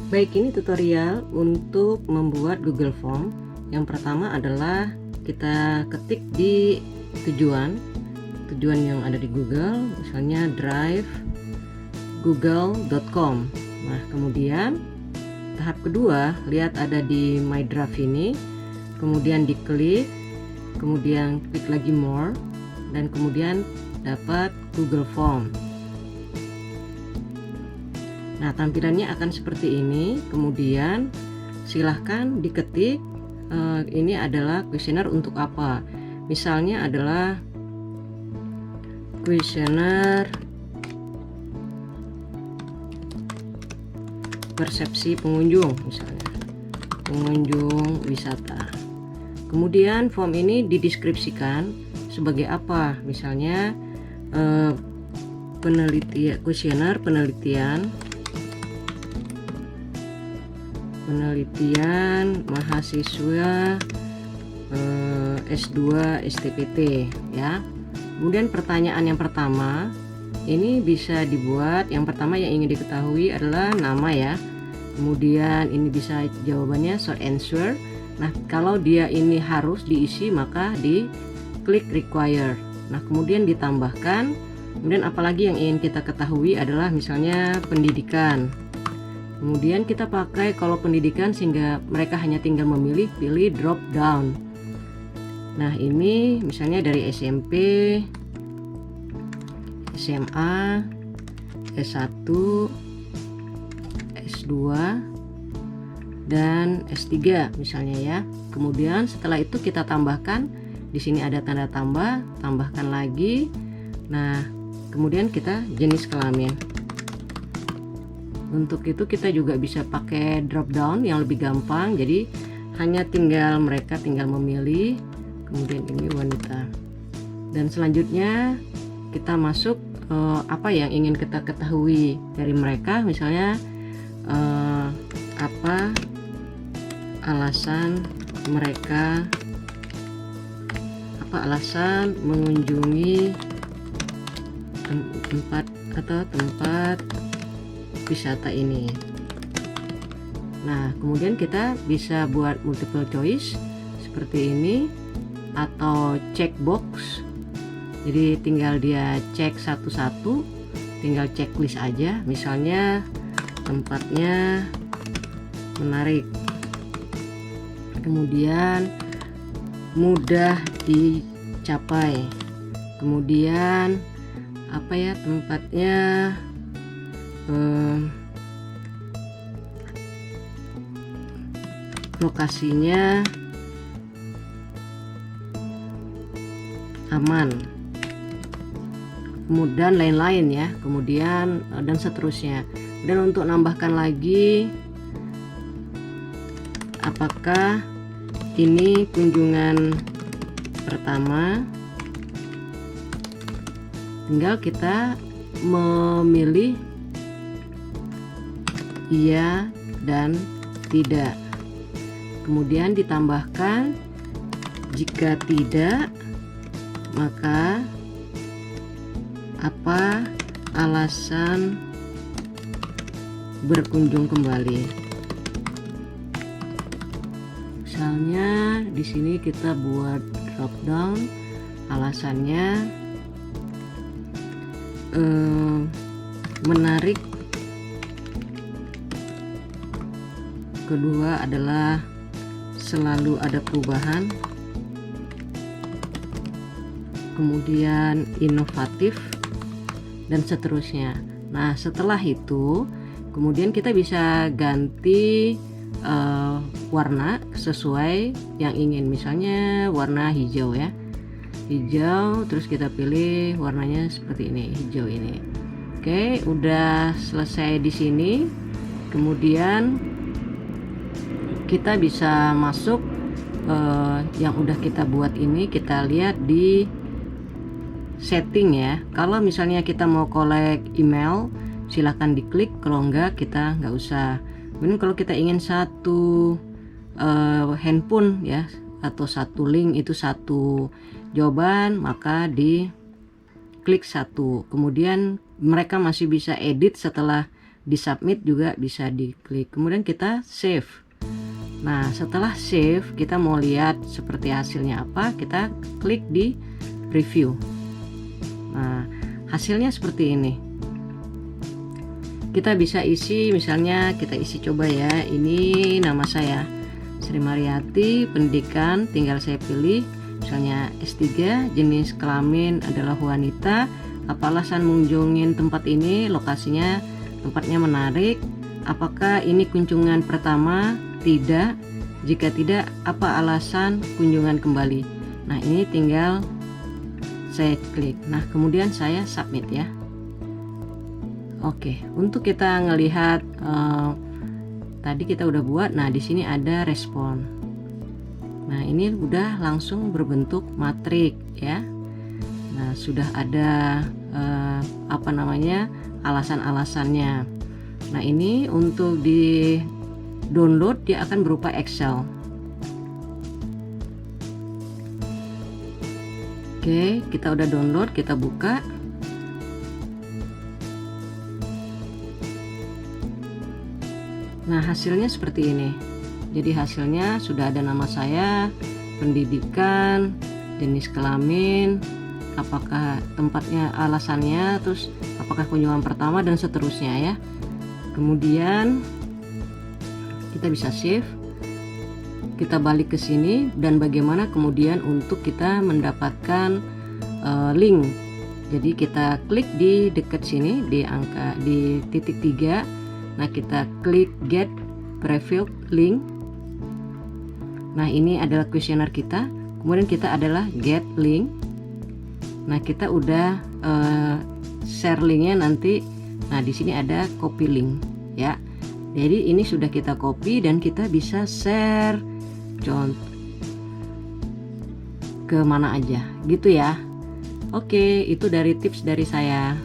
Baik, ini tutorial untuk membuat Google Form. Yang pertama adalah kita ketik di tujuan yang ada di Google, misalnya drive google.com. Nah, kemudian tahap kedua, lihat ada di My Draft ini, kemudian diklik, kemudian klik lagi more, dan kemudian dapat Google Form. Nah, tampilannya akan seperti ini. Kemudian silahkan diketik ini adalah kuesioner untuk apa. Misalnya adalah kuesioner persepsi pengunjung, misalnya pengunjung wisata. Kemudian form ini dideskripsikan sebagai apa, misalnya kuesioner penelitian mahasiswa S2 STPT ya. Kemudian pertanyaan yang pertama ini bisa dibuat, yang pertama yang ingin diketahui adalah nama ya. Kemudian ini bisa jawabannya short answer. Nah, kalau dia ini harus diisi maka di klik require. Nah, kemudian ditambahkan. Kemudian apalagi yang ingin kita ketahui adalah misalnya pendidikan. Kemudian kita pakai kalau pendidikan sehingga mereka hanya tinggal memilih, pilih drop down. Nah, ini misalnya dari SMP, SMA, S1, S2, dan S3 misalnya ya. Kemudian setelah itu kita tambahkan, di sini ada tanda tambah, tambahkan lagi. Nah, kemudian kita jenis kelamin. Untuk itu kita juga bisa pakai drop down yang lebih gampang, jadi hanya mereka tinggal memilih. Kemudian ini wanita, dan selanjutnya kita masuk apa yang ingin kita ketahui dari mereka, misalnya apa alasan mereka, apa alasan mengunjungi tempat wisata ini. Nah, kemudian kita bisa buat multiple choice seperti ini atau checkbox. Jadi tinggal dia cek satu-satu, tinggal checklist aja. Misalnya tempatnya menarik, kemudian mudah dicapai, kemudian apa ya, tempatnya lokasinya aman, kemudian lain-lain ya, kemudian dan seterusnya. Dan untuk nambahkan lagi, apakah ini kunjungan pertama, tinggal kita memilih iya dan tidak. Kemudian ditambahkan jika tidak, maka apa alasan berkunjung kembali. Misalnya di sini kita buat drop down, alasannya menarik. Kedua adalah selalu ada perubahan. Kemudian inovatif dan seterusnya. Nah, setelah itu kemudian kita bisa ganti warna sesuai yang ingin. Misalnya warna hijau ya. Hijau, terus kita pilih warnanya seperti ini, hijau ini. Oke, udah selesai di sini. Kemudian kita bisa masuk yang udah kita buat ini, kita lihat di setting ya. Kalau misalnya kita mau collect email, silahkan diklik. Kalau enggak, kita nggak usah. Kemudian kalau kita ingin satu handphone ya, atau satu link itu satu jawaban, maka di klik satu. Kemudian mereka masih bisa edit setelah di submit juga bisa diklik, kemudian kita save. Nah setelah save, kita mau lihat seperti hasilnya apa, kita klik di review. Nah hasilnya seperti ini. Kita bisa isi, misalnya kita isi coba ya, ini nama saya Sri Mariati, pendidikan tinggal saya pilih misalnya S3, jenis kelamin adalah wanita, apa alasan mengunjungi tempat ini, lokasinya tempatnya menarik, apakah ini kunjungan pertama, tidak, jika tidak apa alasan kunjungan kembali. Nah ini tinggal saya klik, nah kemudian saya submit ya. Oke, untuk kita ngelihat tadi kita udah buat, nah di sini ada respon. Nah ini udah langsung berbentuk matrik ya. Nah sudah ada apa namanya, alasan-alasannya. Nah ini untuk di download dia akan berupa Excel. Oke, kita udah download, kita buka. Nah hasilnya seperti ini. Jadi hasilnya sudah ada nama saya, pendidikan, jenis kelamin, apakah tempatnya, alasannya, terus apakah kunjungan pertama dan seterusnya ya. Kemudian kita bisa save, kita balik ke sini, dan bagaimana kemudian untuk kita mendapatkan link. Jadi kita klik di dekat sini di angka di titik 3. Nah kita klik get preview link. Nah ini adalah kuesioner kita, kemudian kita adalah get link. Nah kita udah share linknya nanti. Nah di sini ada copy link ya. Jadi ini sudah kita copy dan kita bisa share contoh ke mana aja gitu ya. Oke, itu dari tips dari saya.